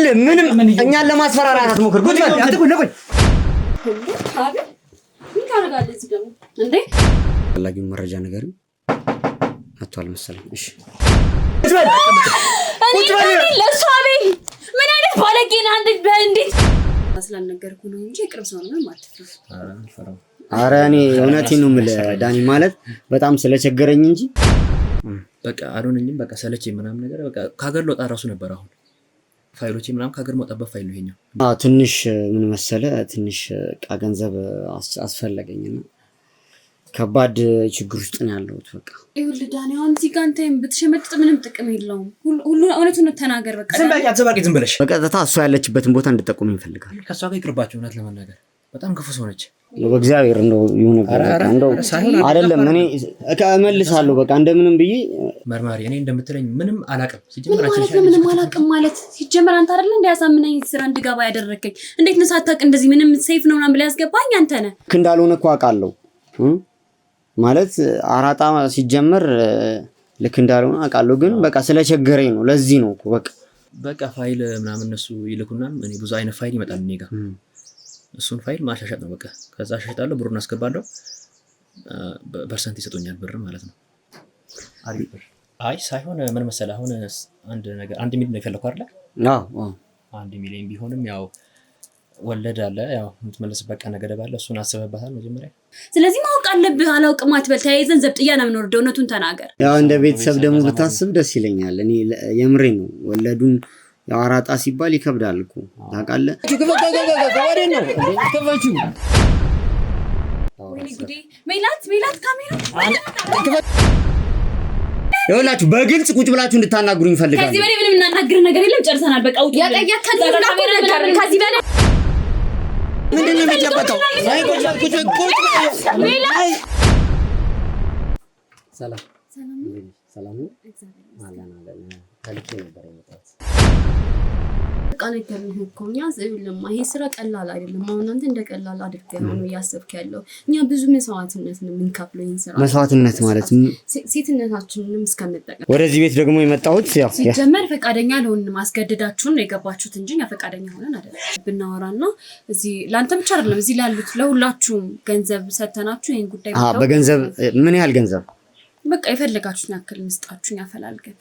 ይኸውልህ ምንም እኛን ለማስፈራራት አትሞክር። ቁጭ በል አትቁኝ ነኝ አቤት ምን ታደርጋለህ እዚህ ደግሞ እንዴ? ፈላጊው መረጃ ነገር አጥቷል መሰለኝ። እሺ ቁጭ በል ለሷቤ ምን አይነት ባለጌ ነህ አንተ? በእንዴት ስላልነገርኩ ነው እንጂ ቅርብ ሰው ነው ማለት ነው። ኧረ እኔ እውነቴን ነው የምልህ ዳኒ፣ ማለት በጣም ስለቸገረኝ እንጂ በቃ አልሆነኝም። በቃ ሰለቸኝ ምናምን ነገር በቃ ካገር ልወጣ እራሱ ነበር። አሁን ፋይሎቼ ምናምን ካገር መውጣበት ፋይል ነው ይሄኛው። ትንሽ ምን መሰለህ ትንሽ ዕቃ ገንዘብ አስፈለገኝና ከባድ ችግር ውስጥ ነው ያለሁት። በቃ ይኸውልህ ዳኒ፣ አሁን እዚህ ጋር አንተም ብትሸመጥጥ ምንም ጥቅም የለውም። ሁሉ እውነቱን ተናገር። በቃ ዝም ብለሽ በቀጥታ እሷ ያለችበትን ቦታ እንድጠቁም ይፈልጋል። ከሷ ጋር ይቅርባችሁ። እውነት ለመናገር በጣም ክፉ ሰው ነች። በእግዚአብሔር እንደው ይሁን እንደው አይደለም እኔ እመልሳለሁ በቃ እንደምንም ብዬ መርማሪ። እኔ እንደምትለኝ ምንም አላውቅም። ምንም አላውቅም ማለት ሲጀመር አንተ አይደል እንዲያሳምነኝ ስራ እንድገባ ያደረከኝ? እንዴት ነው ሳታውቅ እንደዚህ ምንም ሴፍ ነው ምናምን ብለህ ያስገባኝ አንተ ነህ? እንዳልሆነ እኮ አውቃለሁ ማለት አራጣ ሲጀመር ልክ እንዳልሆነ አውቃለሁ፣ ግን በቃ ስለቸገረኝ ነው። ለዚህ ነው እኮ በቃ ፋይል ምናምን እነሱ ይልኩና እኔ ብዙ አይነት ፋይል ይመጣል እኔ ጋር። እሱን ፋይል ማሻሻጥ ነው በቃ። ከዛ አሻሽጣለሁ፣ ብሩን አስገባለሁ፣ ፐርሰንት ይሰጡኛል ብር ማለት ነው። አሪፍ ብር። አይ ሳይሆን ምን መሰለህ አሁን አንድ ነገር 1 ሚሊዮን ነው የፈለኩት አይደል? አዎ 1 ሚሊዮን ቢሆንም ያው ወለድ አለ፣ ያው የምትመለስበት ቀነ ገደብ አለ። እሱን አስበህበታል መጀመሪያ? ስለዚህ ማወቅ አለብህ። አላውቅም አትበል። ተያይዘን ዘብጥያ ነው የምንወርደው። እውነቱን ተናገር። ያው እንደ ቤተሰብ ደግሞ ብታስብ ደስ ይለኛል። እኔ የምሬ ነው። ወለዱን ያው አራጣ ሲባል ይከብዳል እኮ ታውቃለህ። ሜላት ካሜራ ይኸውላችሁ በግልጽ ቁጭ ብላችሁ እንድታናግሩኝ እፈልጋለሁ። ከዚህ በላይ ምንም እናናግር ነገር የለም። ጨርሰናል። በቃ ውጡ። ከዚህ በላይ ምንድን ነው የሚጨበጠው? ሰላም ነው። ከልክ ነበር የመጣሁት። በቃ ነገርኩህ እኮ እኛ ይሄ ስራ ቀላል አይደለም። አሁን አንተ እንደ ቀላል አድርገህ ነው እያሰብክ ያለው። እኛ ብዙ መስዋዕትነት ነው የምንከፍለው ይሄን ስራ። መስዋዕትነት ማለት ሴትነታችንንም እስከምንጠቀም። ወደዚህ ቤት ደግሞ የመጣሁት ያው ሲጀመር ፈቃደኛ ለሆንን ማስገደዳችሁን ነው የገባችሁት እንጂ እኛ ፈቃደኛ ሆነን አይደለም። ብናወራና እዚህ ላንተ ብቻ አይደለም እዚህ ላሉት ለሁላችሁም ገንዘብ ሰተናችሁ ይሄን ጉዳይ በገንዘብ ምን ያህል ገንዘብ በቃ የፈለጋችሁን ያክል እንስጣችሁን ያፈላልገን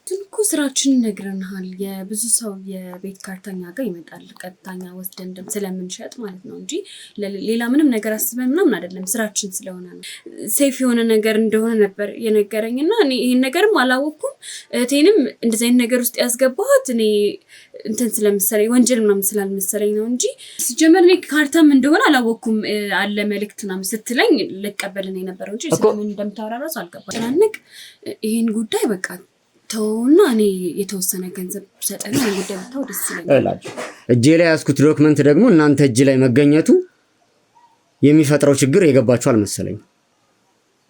ትንኩ ስራችን ነግረናል። የብዙ ሰው የቤት ካርታኛ ጋር ይመጣል። ቀጥታኛ ወስደን ስለምንሸጥ ማለት ነው እንጂ ሌላ ምንም ነገር አስበን ምናምን አይደለም። ስራችን ስለሆነ ነው። ሴፍ የሆነ ነገር እንደሆነ ነበር የነገረኝና እኔ ይሄን ነገርም አላወኩም። እቴንም እንደዚህ አይነት ነገር ውስጥ ያስገባሁት እኔ እንትን ስለምሰለኝ ወንጀል ምናምን ስላልመሰለኝ ነው እንጂ ሲጀመር እኔ ካርታም እንደሆነ አላወኩም። አለ መልእክት ምናምን ስትለኝ ልቀበልን የነበረው እንጂ ስለምን እንደምታወራ እራሱ አልገባኝም። ይሄን ጉዳይ በቃ ተውና እኔ የተወሰነ ገንዘብ ሰጠና ጉዳይ ብታው ደስ ይለኛል። እጄ ላይ ያስኩት ዶክመንት ደግሞ እናንተ እጅ ላይ መገኘቱ የሚፈጥረው ችግር የገባችሁ አልመሰለኝ።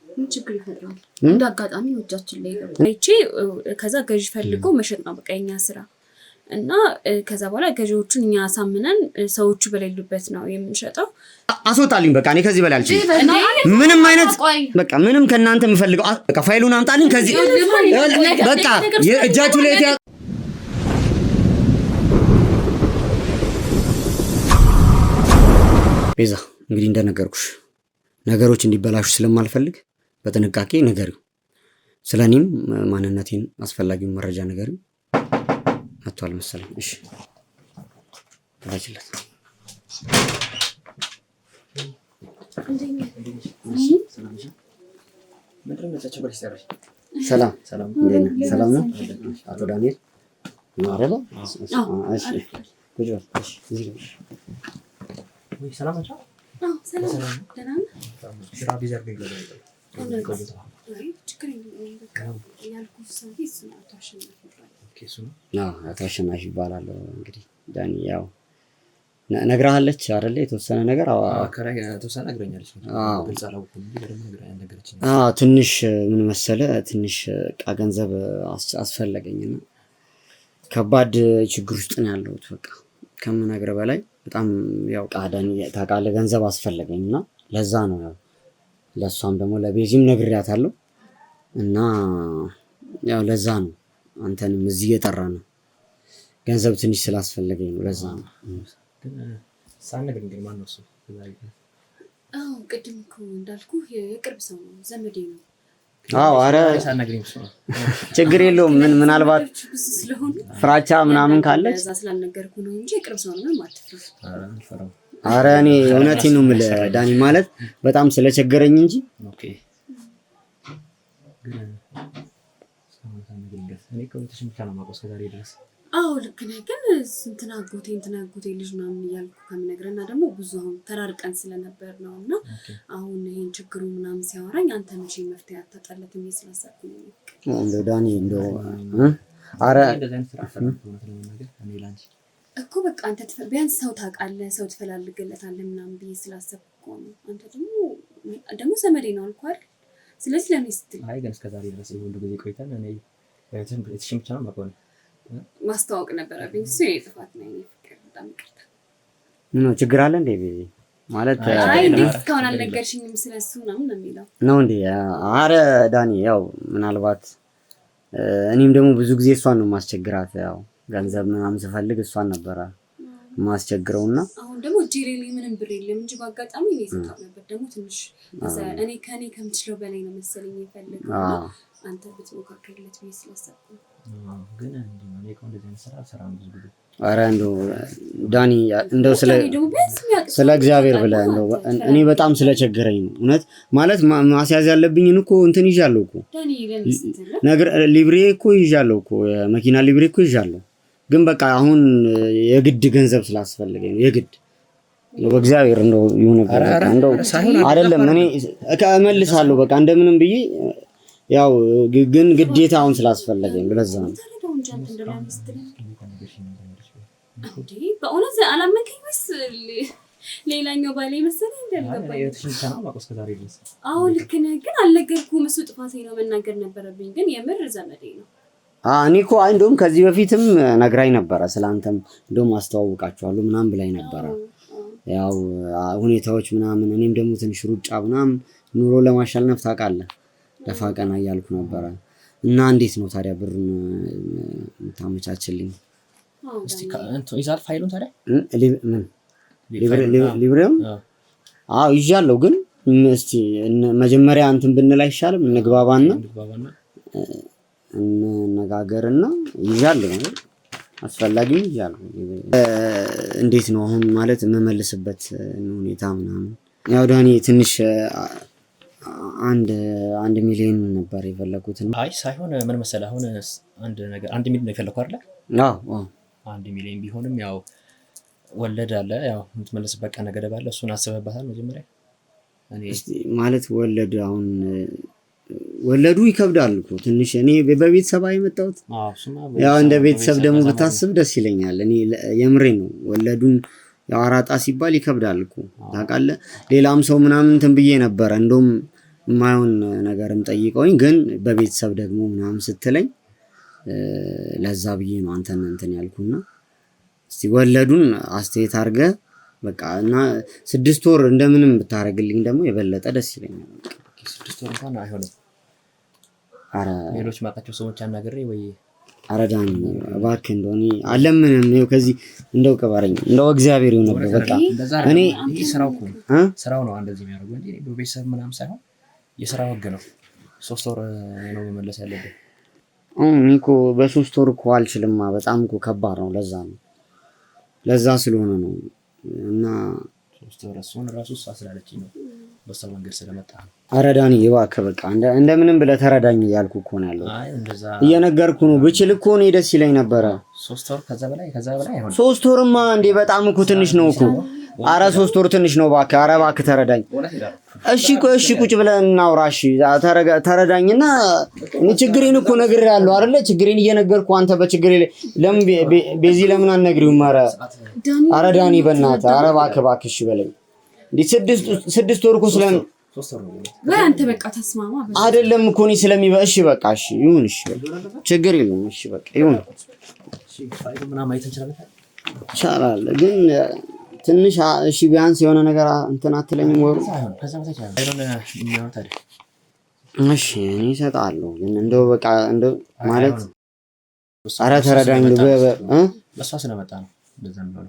ምን ችግር ይፈጥራል? እንደ አጋጣሚ ወጃችን ላይ ገባ እቺ ከዛ ገዥ ፈልጎ መሸጥ ነው በቃ የኛ ስራ እና ከዛ በኋላ ገዢዎቹን እኛ አሳምነን ሰዎቹ በሌሉበት ነው የምንሸጠው። አስወጣልኝ በቃ እኔ ከዚህ በላይ አልችልም። ምንም አይነት በቃ ምንም ከናንተ የምፈልገው በቃ ፋይሉን አምጣልኝ ከዚህ በቃ እጃችሁ ላይ ቤዛ። እንግዲህ እንደነገርኩሽ ነገሮች እንዲበላሹ ስለማልፈልግ በጥንቃቄ ንገሪው። ስለኔም ማንነቴን አስፈላጊውን መረጃ ንገሪው። አጥቷል መሰለኝ። እሺ ታችለት ሰላም ሰላም ነው አቶ ዳንኤል ማረባ። እሺ ቁጭ በል። እሺ እዚህ ነው። ወይ ሰላም ናቸው? አዎ ሰላም ደህና ነህ? ስራ ቢዚ አድርገኝ ገለጸው። አቶ አሸናፊ ይባላል። እንግዲህ ዳኒ ያው ነግራለች አይደለ? የተወሰነ ነገር ተወሰነ ነግረኛለች። ግልጽ አላወኩም እንጂ በደንብ ነገረችኝ። ትንሽ ምን መሰለህ ትንሽ ዕቃ ገንዘብ አስፈለገኝና ከባድ ችግር ውስጥ ነው ያለሁት። በቃ ከምነግርህ በላይ በጣም ያው ዳኒ ታውቃለህ ገንዘብ አስፈለገኝና ለዛ ነው ያው ለሷም ደግሞ ለቤዚም ነግሬያታለሁ እና ያው ለዛ ነው አንተንም እዚህ የጠራ ነው። ገንዘብ ትንሽ ስላስፈለገኝ ነው። ለዛ ነው ግን ሳነግር እንግዲህ ማን ነው እሱ? አዎ ቅድም እኮ እንዳልኩ የቅርብ ሰው ነው፣ ዘመዴ ነው። አዎ ኧረ ችግር የለውም። ምናልባት ፍራቻ ምናምን ካለች እዛ ስላልነገርኩ ነው እንጂ የቅርብ ሰው ነው። ምንም አትፍራ። ኧረ እኔ እውነቴን ነው የምልህ ዳኒ፣ ማለት በጣም ስለቸገረኝ እንጂ አዎ ልክ ነህ። ግን እንትና አጎቴ ልጅ ምናምን እያልኩ ከምነግርህ እና ደግሞ ብዙ አሁን ተራርቀን ስለነበር ነው እና አሁን ይሄን ችግሩ ምናምን ሲያወራኝ አንተ መቼ መፍትሄ አታጣለትም ስላሰብኩ ነው። እንደው ዳኒ እንደው ኧረ እኮ በቃ አንተ ቢያንስ ሰው ታውቃለህ፣ ሰው ትፈላልግለታለህ ምናምን ብዬ ስላሰብኩ ነው። አንተ ደግሞ ዘመዴ ነው አልኩህ አይደል? ስለዚህ ለምን ስትል አይ ግን እስከዛሬ ድረስ ሁሉ ጊዜ ቆይተን እኔ እትሽም ብቻ ነው ማቆም ማስተዋወቅ ነበረብኝ። እሱ የኔ ጥፋት ነው። ፍቅር በጣም ይቅርታ። ምነው ችግር አለ እንዴ? ማለት አይ እንዴት እስካሁን አልነገርሽኝም ስለሱ ምናምን ነው የሚለው ነው እንዴ? ኧረ ዳኒ ያው ምናልባት እኔም ደግሞ ብዙ ጊዜ እሷን ነው ማስቸግራት። ያው ገንዘብ ምናምን ስፈልግ እሷን ነበረ ማስቸግረውና አሁን ደግሞ እጄ ላይ ምንም ብር የለም እንጂ በአጋጣሚ እኔ ሰጣው ነበር። ደግሞ ትንሽ እኔ ከኔ ከምችለው በላይ ነው መሰለኝ የፈለገው አንተ ብትሞካከርለት ብዬ ስላሰብኩ ግን እኔ እንደዚህ አይነት ስራ አልሰራም ብዙ ጊዜ። ኧረ እንደው ዳኒ እንደው ስለ እግዚአብሔር ብለህ እንደው እኔ በጣም ስለቸገረኝ ነው እውነት። ማለት ማስያዝ ያለብኝን እኮ እንትን ይዣለሁ እኮ ዳኒ ነገር ሊብሬ እኮ ይዣለሁ እኮ የመኪና ሊብሬ እኮ ይዣለሁ። ግን በቃ አሁን የግድ ገንዘብ ስላስፈልገኝ ነው የግድ በእግዚአብሔር እንደው ይሁን ነገር እንደው አይደለም እኔ እመልሳለሁ በቃ እንደምንም ብዬ ያው ግን ግዴታ አሁን ስላስፈለገኝ ለዛ ነው። በእውነት አላመንከኝ ወይስ ሌላኛው ባሌ መሰለኝ እንደልገባኝ? አዎ ልክ ነህ፣ ግን አልነገርኩም። እሱ ጥፋቴ ነው፣ መናገር ነበረብኝ። ግን የምር ዘመዴ ነው። እኔ እኮ እንደውም ከዚህ በፊትም ነግራኝ ነበረ ስላንተም እንደውም አስተዋውቃቸዋለሁ ምናምን ብላኝ ነበረ። ያው ሁኔታዎች ምናምን እኔም ደግሞ ትንሽ ሩጫ ምናምን ኑሮ ለማሻልነፍ ታውቃለህ ደፋ ቀና እያልኩ ነበረ። እና እንዴት ነው ታዲያ ብሩን የምታመቻችልኝ? እስቲ ይዛል ፋይሉን ታዲያ ምን ሊብሬም ይዣለሁ። ግን እስቲ መጀመሪያ እንትን ብንል አይሻልም? እንግባባና እንነጋገርና ይዣለሁ አስፈላጊ ይዣለሁ። እንዴት ነው አሁን ማለት የምመልስበት ሁኔታ ምናምን? ያው ዳኒ ትንሽ 1 ሚሊዮን ነበር የፈለኩት። አይ ሳይሆን ምን መሰለህ አሁን አንድ ነገር 1 ሚሊዮን ነው የፈለኩት አይደል? አዎ 1 ሚሊዮን ቢሆንም ያው ወለድ አለ፣ ያው የምትመልስበት ቀነ ገደብ አለ። እሱን አስበህበታል መጀመሪያ? እስቲ ማለት ወለድ አሁን ወለዱ ይከብዳል እኮ ትንሽ። እኔ በቤተሰብ አይመጣሁት ያው እንደ ቤተሰብ ደግሞ ብታስብ ደስ ይለኛል። እኔ የምሬ ነው። ወለዱን ያው አራጣ ሲባል ይከብዳል እኮ ታውቃለህ። ሌላም ሰው ምናምን እንትን ብዬ ነበረ እንደውም የማይሆን ነገርም ጠይቀውኝ፣ ግን በቤተሰብ ደግሞ ምናምን ስትለኝ ለዛ ብዬ ነው አንተን እንትን ያልኩና እስቲ ወለዱን አስተያየት አድርገህ በቃ እና 6 ወር እንደምንም ብታረግልኝ ደግሞ የበለጠ ደስ ይለኛል። 6 ወር እንኳን አይሆንም። አረ ሌሎች ማጣቸው ሰዎች አናግሬ ወይ አረዳኝ እባክህ እንደሆነ አለምንም ነው ከዚህ እንደው ቀባረኝ እንደው እግዚአብሔር ይሁን ነበር በቃ እኔ ስራው ነው እንደዚህ የሚያደርገው እንጂ በቤተሰብ ምናምን ሳይሆን የስራው ህግ ነው። 3 ወር ነው መመለስ ያለብህ። እኔ እኮ በ3 ወር እኮ አልችልማ። በጣም እኮ ከባድ ነው። ለዛ ስለሆነ ነው እና 3 ወር እሱን ራሱ ስላለችኝ ነው በሰው መንገድ ስለመጣ ነው። አረዳኝ እባክህ በቃ እንደምንም ብለህ ተረዳኝ እያልኩ እኮ ነው ያለው። አይ እንደዛ እየነገርኩ ነው። ብችል እኮ እኔ ደስ ይለኝ ነበረ። 3 ወር ከዛ በላይ አይሆንም። 3 ወርማ እንዴ በጣም እኮ ትንሽ ነው እኮ። አረ 3 ወር ትንሽ ነው እባክህ። አረ እባክህ ተረዳኝ። እሺ ቁጭ ብለን እናውራ። እሺ ተረዳኝና እኔ ችግሬን እኮ ነግሬሃለሁ አይደለ? ችግሬን እየነገርኩ አንተ በችግሬ ለምን በዚህ ለምን አልነግሪውም? አረ ዳኒ በእናትህ አረ እባክህ እሺ በለኝ። እንዴ 6 ወር እኮ ስለምን ወይ አንተ በቃ ተስማማ አይደለም እኮ እኔ እሺ በቃ እሺ ይሁን። እሺ ችግር የለውም። እሺ በቃ ይሁን። እሺ ፋይሉ ምናምን ማየት እንችላለን ይቻላል። ግን ትንሽ እሺ ቢያንስ የሆነ ነገር እንትን አትለኝም ወሩ? እሺ እኔ እሰጥሃለሁ። ግን እንደው በቃ እንደው ማለት አረ ተረዳኝ በሷ ስለመጣ ነው በዛም ነው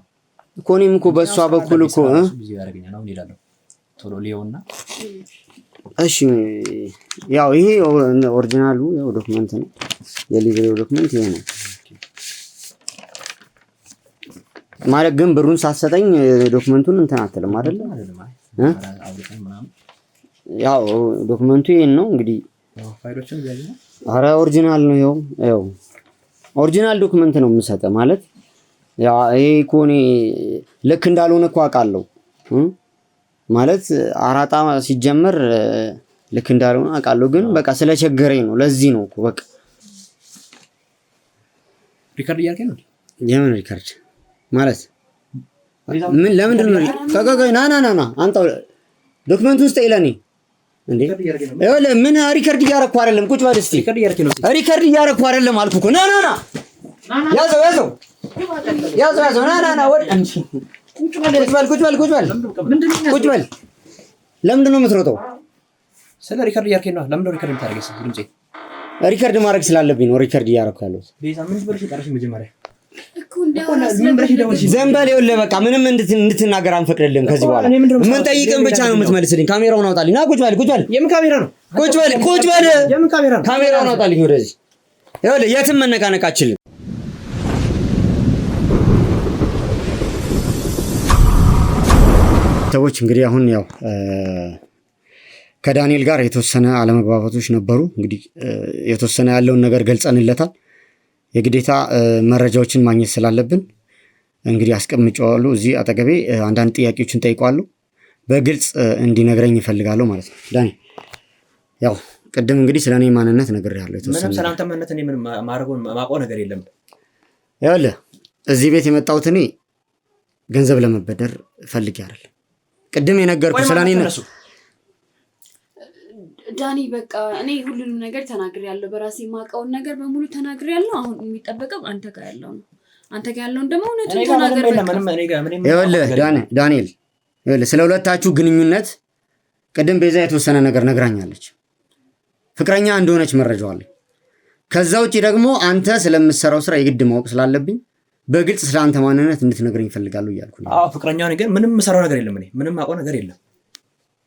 እኮ እኔም እኮ በሷ በኩል እኮ ቢዚ ያደርገኛል አሁን ይላል ቶሎ ሊዮና እሺ ያው ይሄ ኦሪጂናሉ ያው ዶክመንት ነው የሊብሬው ዶክመንት ይሄ ነው ማለት ግን ብሩን ሳትሰጠኝ ዶክመንቱን እንትን አትልም አይደል ያው ዶክመንቱ ይሄን ነው እንግዲህ ፋይሎችን ያያዩ አረ ኦሪጂናል ነው ያው ኦሪጂናል ዶክመንት ነው የምሰጠው ማለት ያው ይሄ ኮኔ ልክ እንዳልሆነ እኮ አውቃለሁ ማለት አራጣ ሲጀመር ልክ እንዳልሆነ አውቃለሁ ግን በቃ ስለቸገረኝ ነው ለዚህ ነው እኮ በቃ ሪከርድ ያርከኝ ነው የምን ሪከርድ ማለት ምን ለምንድን ነው ከጋጋይ ና አንተው ዶክመንት ውስጥ ይለኔ እንዴ ይኸውልህ ምን ሪከርድ እያረኩ አይደለም ቁጭ በል እስቲ ሪከርድ እያረኩ አይደለም አልኩ እኮ ና ያዘው ና ወድ አንቺ ቁጭ በል ለምንድን ነው የምትሮጠው ስለ ሪከርድ እያረከኝ ነው ለምን ሪከርድ የምታደርገው ድምጼ ሪከርድ ማድረግ ስላለብኝ ነው ሪከርድ እያረኩ ያለሁት ቤዛ ምን ብለሽ ጠራሽ መጀመሪያ እኮ እንደው ዘንበል ይኸውልህ በቃ ምንም እንድትናገር አንፈቅድልህም ከዚህ በኋላ ምን ጠይቀን ብቻ ነው የምትመልስልኝ ካሜራውን አውጣልኝ ና ቁጭ በል የምን ካሜራ ነው ቁጭ በል የምን ካሜራ ነው ካሜራውን አውጣልኝ ወደዚህ ይኸውልህ የትም መነቃነቅ አትችልም ሰዎች እንግዲህ አሁን ያው ከዳንኤል ጋር የተወሰነ አለመግባባቶች ነበሩ እንግዲህ የተወሰነ ያለውን ነገር ገልጸንለታል የግዴታ መረጃዎችን ማግኘት ስላለብን እንግዲህ አስቀምጫለሁ እዚህ አጠገቤ አንዳንድ ጥያቄዎችን ጠይቀዋለሁ በግልጽ እንዲነግረኝ ይፈልጋለሁ ማለት ነው ዳኒ ያው ቅድም እንግዲህ ስለኔ ማንነት ነግሬያለሁ የተወሰነ ምንም ሰላምታ ማንነት እኔ ምን ማቆ ነገር የለም ያለ እዚህ ቤት የመጣሁት እኔ ገንዘብ ለመበደር ፈልጌ አይደል ቅድም የነገርኩህ ስለኔ ዳኒ በቃ እኔ ሁሉንም ነገር ተናግሬያለሁ በራሴ ማቀውን ነገር በሙሉ ተናግሬያለሁ አሁን የሚጠበቀው አንተ ጋር ያለው ነው አንተ ጋር ያለው ደግሞ እውነቱን ተናገር ይኸውልህ ዳንኤል ይኸውልህ ስለ ሁለታችሁ ግንኙነት ቅድም ቤዛ የተወሰነ ነገር ነግራኛለች ፍቅረኛ እንደሆነች መረጃው አለኝ ከዛ ውጪ ደግሞ አንተ ስለምትሰራው ስራ የግድ ማወቅ ስላለብኝ በግልጽ ስለ አንተ ማንነት እንድትነግረኝ እፈልጋለሁ እያልኩ ነው አዎ ፍቅረኛ ነኝ ግን ምንም ሰራው ነገር የለም እኔ ምንም ማቀው ነገር የለም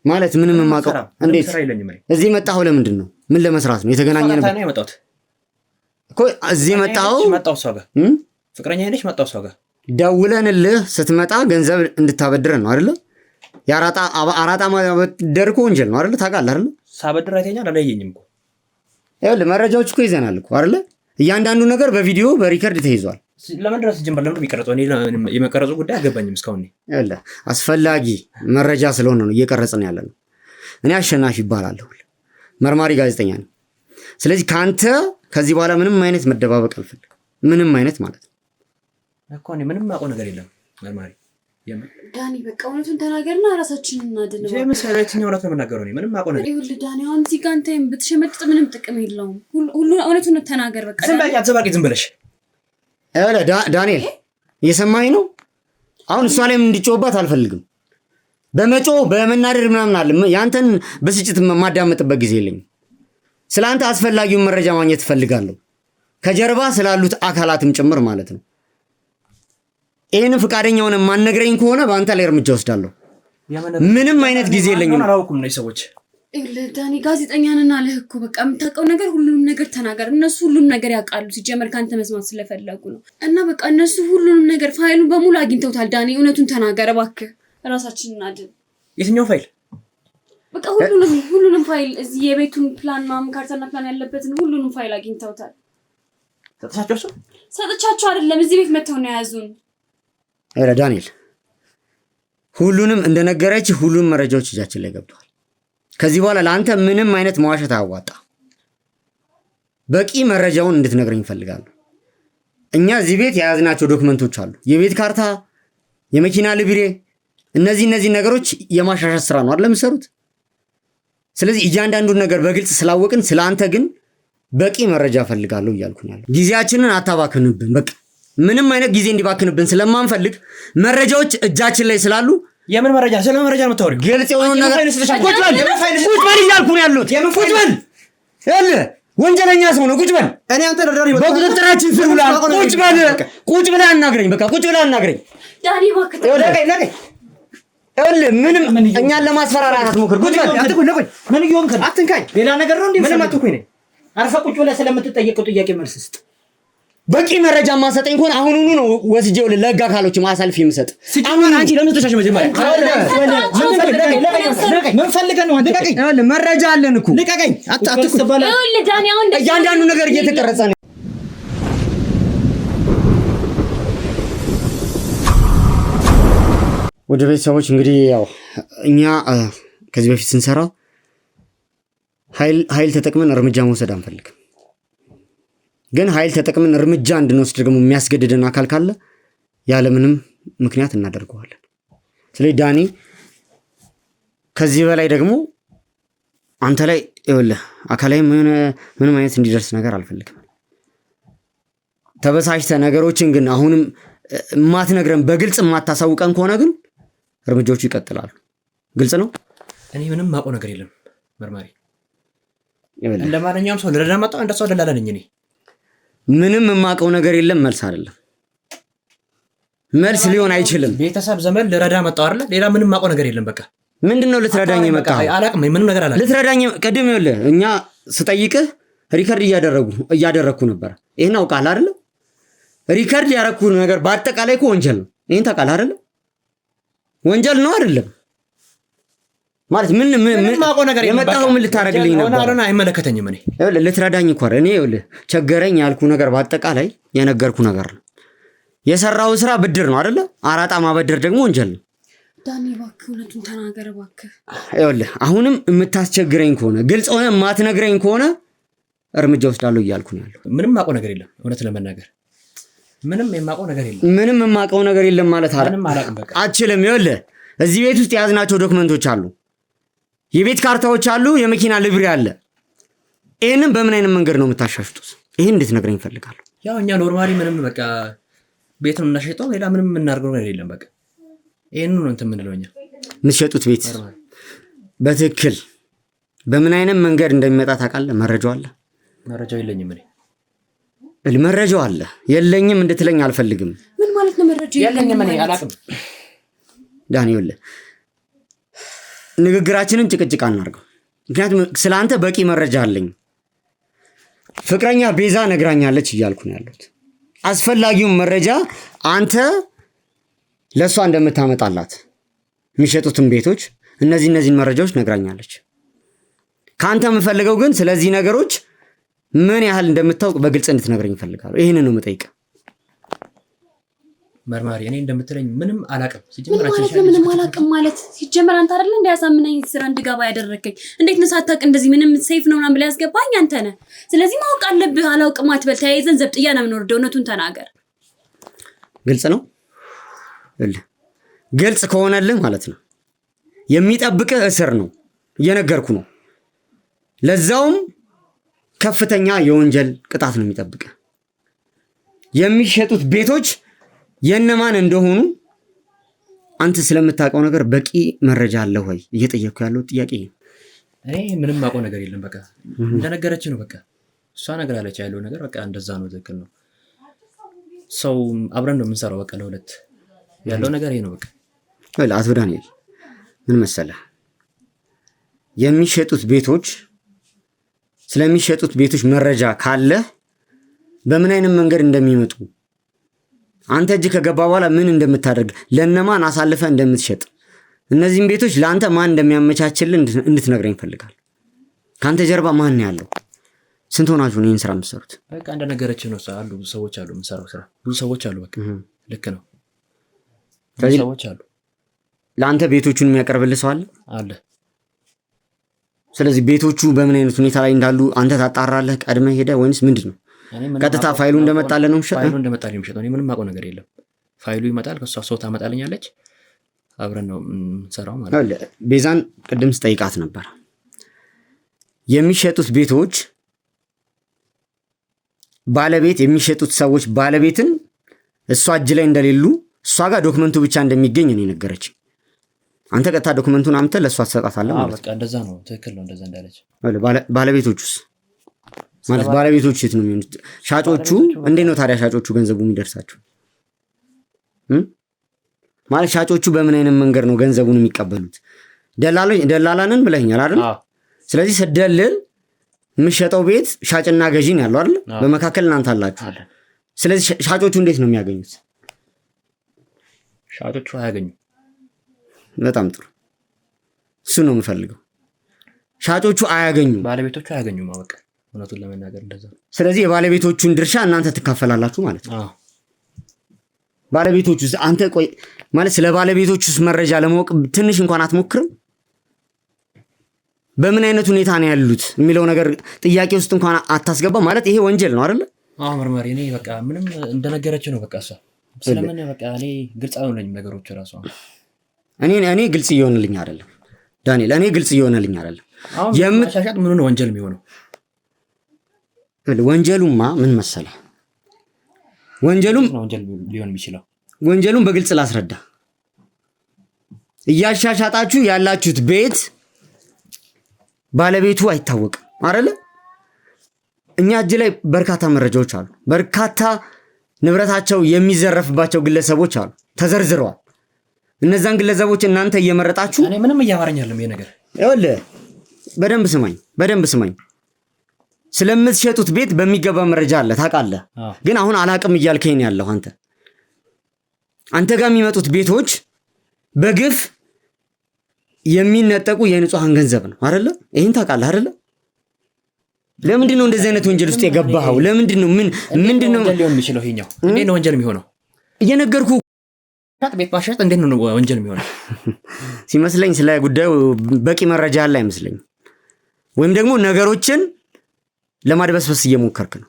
ማለት ምንም ማቀው እንዴት እዚህ መጣሁ ለምንድን ነው ምን ለመስራት ነው የተገናኘነው ታና የመጣሁት እኮ እዚህ መጣሁ ሰው ጋር ፍቅረኛ ነሽ መጣሁ ሰው ጋር ደውለንልህ ስትመጣ ገንዘብ እንድታበድረን ነው አይደል አራጣ ማበደር እኮ ወንጀል ነው አይደል ታውቃለህ አይደል ሳበድር አይተኛል አላየኝም እኮ ይኸውልህ መረጃዎች እኮ ይዘናል እኮ አይደል እያንዳንዱ ነገር በቪዲዮ በሪከርድ ተይዟል ለምን ድረስ ጀምበር ለምን የሚቀርጸው እኔ የመቀረጹ ጉዳይ አገባኝም እስካሁን ይኸውልህ አስፈላጊ መረጃ ስለሆነ ነው እየቀረጽን ያለነው እኔ አሸናፊ ይባላለሁ መርማሪ ጋዜጠኛ ነኝ ስለዚህ ካንተ ከዚህ በኋላ ምንም አይነት መደባበቅ አልፈልግም ምንም አይነት ማለት ነው እኮ እኔ ምንም ማቆ ነገር የለም መርማሪ ዳኒ በቃ እውነቱን ተናገርና ራሳችንን እናድን ነው ጀምስ ሰራተኛው እውነት ነው የምናገረው እኔ ምንም ማቆ ነገር ይኸውልህ ዳኒ አሁን እዚህ ጋር አንተም ብትሸመጥጥ ምንም ጥቅም የለውም ሁሉ እውነቱን ተናገር በቃ ዝም ብለሽ ይኸውልህ ዳንኤል እየሰማኸኝ ነው አሁን እሷ ላይም እንዲጮህባት አልፈልግም በመጮ በመናደር ምናምን አለ ያንተን በስጭት ማዳመጥበት ጊዜ የለኝም ስላንተ አስፈላጊውን መረጃ ማግኘት እፈልጋለሁ ከጀርባ ስላሉት አካላትም ጭምር ማለት ነው ይሄን ፍቃደኛውን ማንነግረኝ ከሆነ በአንተ ላይ እርምጃ ወስዳለሁ ምንም አይነት ጊዜ የለኝም አላውኩም ነው ሰዎች ዳኒ ጋዜጠኛ ነን አለህ እኮ በቃ የምታውቀው ነገር ሁሉንም ነገር ተናገር እነሱ ሁሉንም ነገር ያውቃሉ ሲጀመር ካንተ መስማት ስለፈለጉ ነው እና በቃ እነሱ ሁሉንም ነገር ፋይሉን በሙሉ አግኝተውታል ዳኒ እውነቱን ተናገር እባክህ ራሳችንን እናድን የትኛው ፋይል በቃ ሁሉንም ፋይል እዚህ የቤቱን ፕላን ማም ካርታና ፕላን ያለበትን ሁሉንም ፋይል አግኝተውታል ሰጥቻቸው አይደለም እዚህ ቤት መተው ነው ያዙን ዳንኤል ሁሉንም እንደነገረች ሁሉም መረጃዎች እጃችን ላይ ገብቷል ከዚህ በኋላ ለአንተ ምንም አይነት መዋሸት አያዋጣ በቂ መረጃውን እንድትነግረኝ እፈልጋለሁ እኛ እዚህ ቤት የያዝናቸው ዶክመንቶች አሉ የቤት ካርታ የመኪና ልብሬ እነዚህ ነገሮች የማሻሻት ስራ ነው አይደል የምትሰሩት ስለዚህ እያንዳንዱን ነገር በግልጽ ስላወቅን ስለአንተ ግን በቂ መረጃ እፈልጋለሁ እያልኩኝ ያለው ጊዜያችንን አታባክንብን በቃ ምንም አይነት ጊዜ እንዲባክንብን ስለማንፈልግ መረጃዎች እጃችን ላይ ስላሉ የምን መረጃ ስለ መረጃ ነው የምታወሪው ግልጽ የሆነ ነገር ቁጭ በል እያልኩ ነው ያሉት ቁጭ በል ያለ ወንጀለኛ ሰው ነው። ቁጭ በል። እኔ አንተ ደራሪ በቁጥጥራችን ስር ውለሃል። ቁጭ ብለህ አናግረኝ። በቃ ቁጭ ብለህ አናግረኝ። ዳኒ እባክህ ምንም እኛን ለማስፈራራት አትሞክር። ቁጭ በል። ምን እየሆንክ ነው? አትንካኝ። ሌላ ነገር ነው እንዴ? ምንም አትኩኝ ነኝ። አርፈህ ቁጭ ብለህ ስለምትጠየቀው ጥያቄ መልስ ስጥ። በቂ መረጃ ማሰጠኝ ከሆነ አሁኑኑ ነው ወስጄው ለህግ አካሎች ማሳልፍ የምሰጥ። አሁን አንቺ ለምን ተሻሽ መጀመሪያ ምን ፈልገህ ነው? አንተ መረጃ አለን እኮ ልቀቀኝ። ዳኒ አሁን እያንዳንዱ ነገር እየተቀረጸ ነው። ወደ ቤተሰቦች እንግዲህ ያው እኛ ከዚህ በፊት ስንሰራ ኃይል ተጠቅመን እርምጃ መውሰድ አንፈልግም። ግን ኃይል ተጠቅመን እርምጃ እንድንወስድ ደግሞ የሚያስገድደን አካል ካለ ያለምንም ምክንያት እናደርገዋለን። ስለዚህ ዳኒ ከዚህ በላይ ደግሞ አንተ ላይ ይኸውልህ አካላዊ ምንም አይነት እንዲደርስ ነገር አልፈልግም። ተበሳጭተህ ነገሮችን ግን አሁንም ማትነግረን በግልጽ ማታሳውቀን ከሆነ ግን እርምጃዎቹ ይቀጥላሉ። ግልጽ ነው። እኔ ምንም ማውቀው ነገር የለም መርማሪ። እንደማንኛውም ሰው ልረዳ መጣሁ። እንደሱ ደላላ ነኝ እኔ። ምንም የማውቀው ነገር የለም መልስ አይደለም። መልስ ሊሆን አይችልም። ቤተሰብ ዘመን ልረዳ መጣሁ አይደለ? ሌላ ምንም ማውቀው ነገር የለም። በቃ ምንድነው ልትረዳኝ የመጣው? አላውቅም። ምንም ነገር አላውቅም። ልትረዳኝ ቀደም ይኸውልህ እኛ ስጠይቅህ ሪከርድ እያደረኩ ነበር። ይሄን አውቃለህ አይደለ? ሪከርድ ያደረኩ ነገር በአጠቃላይ እኮ ወንጀል ነው። ይሄን ታውቃለህ አይደለ? ወንጀል ነው አይደለም? ማለት ምን ማውቀው ነገር የመጣው ምን ልታረግልኝ ነበር? አሁን አይመለከተኝም። እኔ ይኸውልህ ልትረዳኝ እኮ አይደል? እኔ ይኸውልህ ቸገረኝ ያልኩ ነገር በአጠቃላይ የነገርኩ ነገር ነው። የሰራው ስራ ብድር ነው አይደለ? አራጣ ማበደር ደግሞ ወንጀል ነው። ዳኒ እባክህ እውነቱን ተናገር እባክህ። ይኸውልህ አሁንም የምታስቸግረኝ ከሆነ ግልጽ ሆነ የማትነግረኝ ከሆነ እርምጃ ወስዳለሁ እያልኩ ነው ያለው። ምንም ማውቀው ነገር የለም። እውነት ለመናገር ምንም የማውቀው ነገር የለም። ምንም የማውቀው ነገር የለም ማለት አይደል? ምንም አላውቅም። በቃ አትችልም። ይኸውልህ እዚህ ቤት ውስጥ የያዝናቸው ዶክመንቶች አሉ፣ የቤት ካርታዎች አሉ፣ የመኪና ልብሬ አለ። ይሄንን በምን አይነት መንገድ ነው የምታሻሽጡት? ይሄን እንድትነግረኝ እፈልጋለሁ። ያው እኛ ኖርማሊ ምንም በቃ ቤት ነው የምናሸጠው፣ ሌላ ምንም የምናደርገው ነገር የለም። በቃ ይሄንን ነው እንትን የምንለው እኛ። የምትሸጡት ቤት በትክክል በምን አይነት መንገድ እንደሚመጣ ታውቃለህ? መረጃው አለ? መረጃው የለኝም። እኔ መረጃው አለ የለኝም እንድትለኝ አልፈልግም። ምን ማለት ነው መረጃው የለኝም? እኔ አላውቅም። ዳኒ ይኸውልህ ንግግራችንን ጭቅጭቅ አናርገው። ምክንያቱም ስለአንተ በቂ መረጃ አለኝ። ፍቅረኛ ቤዛ ነግራኛለች እያልኩ ነው ያሉት። አስፈላጊውን መረጃ አንተ ለእሷ እንደምታመጣላት የሚሸጡትን ቤቶች እነዚህን መረጃዎች ነግራኛለች። ከአንተ የምፈልገው ግን ስለዚህ ነገሮች ምን ያህል እንደምታውቅ በግልጽ እንድትነግረኝ እፈልጋለሁ። ይህንን ነው የምጠይቀው። መርማሪ እኔ እንደምትለኝ ምንም አላውቅም። ምንም አላውቅም ማለት ሲጀመር አንተ አይደለ እንዲያሳምነኝ ስራ እንድገባ ያደረከኝ? እንዴት ነው ሳታውቅ እንደዚህ ምንም ሴፍ ነው ምናምን ብለህ ያስገባኝ አንተ ነህ። ስለዚህ ማወቅ አለብህ። አላውቅም አትበል። ተያይዘን ዘብጥያ ነው የምንወርደው። እውነቱን ተናገር። ግልጽ ነው። ግልጽ ከሆነልህ ማለት ነው የሚጠብቅህ እስር ነው። እየነገርኩ ነው። ለዛውም ከፍተኛ የወንጀል ቅጣት ነው የሚጠብቅህ። የሚሸጡት ቤቶች የነማን እንደሆኑ አንተ ስለምታውቀው ነገር በቂ መረጃ አለ ወይ? እየጠየቅኩ ያለው ጥያቄ እኔ ምንም ማውቀው ነገር የለም። በቃ እንደነገረች ነው። በቃ እሷ ነገር አለች ያለው ነገር በቃ እንደዛ ነው። ትክክል ነው። ሰው አብረን ነው የምንሰራው። በቃ ለሁለት ያለው ነገር ይሄ ነው። በቃ አቶ ዳንኤል ምን መሰለህ፣ ስለሚሸጡት ቤቶች መረጃ ካለ በምን አይነት መንገድ እንደሚመጡ አንተ እጅ ከገባ በኋላ ምን እንደምታደርግ ለነማን አሳልፈ እንደምትሸጥ እነዚህም ቤቶች ለአንተ ማን እንደሚያመቻችልን እንድትነግረኝ እፈልጋለሁ። ከአንተ ጀርባ ማን ያለው? ስንት ሆናችሁ ነው ይህን ስራ የምትሰሩት? በቃ እንደነገረች ነው። አሉ ብዙ ሰዎች አሉ፣ የምንሰራው ስራ ብዙ ሰዎች አሉ። በቃ ልክ ነው። ብዙ ሰዎች አሉ። ለአንተ ቤቶቹን የሚያቀርብልህ ሰው አለ? ስለዚህ ቤቶቹ በምን አይነት ሁኔታ ላይ እንዳሉ አንተ ታጣራለህ ቀድመህ ሄደህ ወይንስ ምንድን ነው? ቀጥታ ፋይሉ እንደመጣለ ነው ፋይሉ እንደመጣለ ነው የሚሸጠው። እኔ ምንም ማውቀው ነገር የለም። ፋይሉ ይመጣል፣ ከሷ ሰው ታመጣልኛለች፣ አብረን ነው የምንሰራው ማለት ነው። ቤዛን ቅድም ስጠይቃት ነበር የሚሸጡት ቤቶች ባለቤት የሚሸጡት ሰዎች ባለቤትን እሷ እጅ ላይ እንደሌሉ እሷ ጋር ዶክመንቱ ብቻ እንደሚገኝ ነው የነገረች። አንተ ቀጥታ ዶክመንቱን አምጥተህ ለእሷ ትሰጣታለህ ማለት ነው። በቃ እንደዛ ነው። ትክክል ነው። እንደዛ እንዳለች። ባለቤቶቹስ ማለት ባለቤቶቹ የት ነው የሚሆኑት? ሻጮቹ እንዴት ነው ታዲያ ሻጮቹ ገንዘቡ የሚደርሳቸው? ማለት ሻጮቹ በምን አይነት መንገድ ነው ገንዘቡን የሚቀበሉት? ደላላንን ብለኛል አይደል? ስለዚህ ስደልል የምትሸጠው ቤት ሻጭና ገዢ ነው ያለው አይደል? በመካከል እናንተ አላችሁ። ስለዚህ ሻጮቹ እንዴት ነው የሚያገኙት? ሻጮቹ አያገኙም። በጣም ጥሩ፣ እሱ ነው የምፈልገው። ሻጮቹ አያገኙም፣ ባለቤቶቹ አያገኙም። በቃ እውነቱን ለመናገር እንደዛ። ስለዚህ የባለቤቶቹን ድርሻ እናንተ ትካፈላላችሁ ማለት ነው። ባለቤቶቹ አንተ ቆይ ማለት ስለ ባለቤቶቹስ መረጃ ለማወቅ ትንሽ እንኳን አትሞክርም? በምን አይነት ሁኔታ ነው ያሉት የሚለው ነገር ጥያቄ ውስጥ እንኳን አታስገባ ማለት ይሄ ወንጀል ነው አይደል? መርማሪ እኔ በቃ ምንም እንደነገረች ነው በቃ እሷ ስለምን በቃ እኔ ግልጽ አልሆነኝም ነገሮች ራሱ እኔ ግልጽ እየሆነልኝ አይደለም ዳንኤል፣ እኔ ግልጽ እየሆነልኝ አይደለም። የምትሻሻጥ ምን ነው ወንጀል የሚሆነው? ወንጀሉማ ምን መሰለህ፣ ወንጀሉም ሊሆን የሚችለው ወንጀሉን በግልጽ ላስረዳ። እያሻሻጣችሁ ያላችሁት ቤት ባለቤቱ አይታወቅም አይደል? እኛ እጅ ላይ በርካታ መረጃዎች አሉ። በርካታ ንብረታቸው የሚዘረፍባቸው ግለሰቦች አሉ፣ ተዘርዝረዋል። እነዛን ግለሰቦች እናንተ እየመረጣችሁ እኔ ምንም እያወራኛለም ይሄ ነገር ይኸውልህ፣ በደንብ ስማኝ። ስለምትሸጡት ቤት በሚገባ መረጃ አለ ታውቃለህ። ግን አሁን አላቅም እያልከኝ ያለው አንተ ጋር የሚመጡት ቤቶች በግፍ የሚነጠቁ የንጹሃን ገንዘብ ነው አይደለ? ይሄን ታውቃለህ አይደለ? ለምንድን ነው እንደዚህ አይነት ወንጀል ውስጥ የገባኸው? ለምንድን ነው ምንድን ነው ሊሆን የሚችለው? ይሄኛው እንዴት ነው ወንጀል የሚሆነው? እየነገርኩህ ቤት ማሻሻጥ እንዴት ነው ወንጀል የሚሆነው? ሲመስለኝ ስለ ጉዳዩ በቂ መረጃ አለ አይመስለኝም። ወይም ደግሞ ነገሮችን ለማድበስበስ እየሞከርክ ነው።